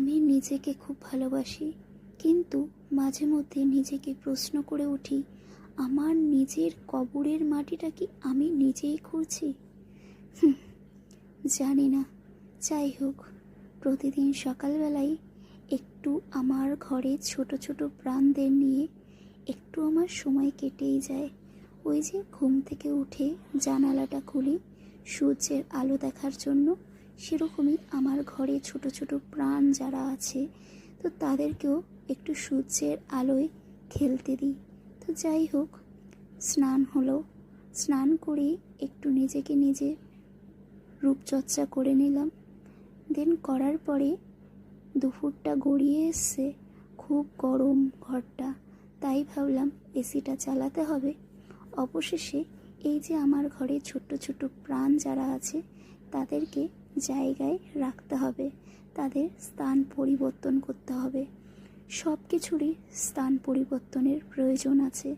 আমি নিজেকে খুব ভালোবাসি, কিন্তু মাঝে মধ্যে নিজেকে প্রশ্ন করে উঠি, আমার নিজের কবরের মাটিটা কি আমি নিজেই খুঁড়ছি? জানি না। যাই হোক, প্রতিদিন সকালবেলায় একটু আমার ঘরে ছোট ছোট প্রাণদের নিয়ে একটু আমার সময় কেটেই যায়। ওই যে ঘুম থেকে উঠে জানালাটা খুলি সূর্যের আলো দেখার জন্য, সেরকমই আমার ঘরে ছোট ছোট প্রাণ যারা আছে, তো তাদেরকেও একটু সূর্যের আলোয় খেলতে দিই। তো যাই হোক, স্নান হলো। স্নান করে একটু নিজেকে নিজে রূপচর্চা করে নিলাম। দেন করার পরে দুপুরটা গড়িয়ে এসছে, খুব গরম ঘরটা, তাই ভাবলাম এসিটা চালাতে হবে। অবশেষে এই যে আমার ঘরে ছোট্ট ছোট্ট প্রাণ যারা আছে তাদেরকে জায়গায় রাখতে হবে, তাদের স্থান পরিবর্তন করতে হবে। সব কিছুরই স্থান পরিবর্তনের প্রয়োজন আছে।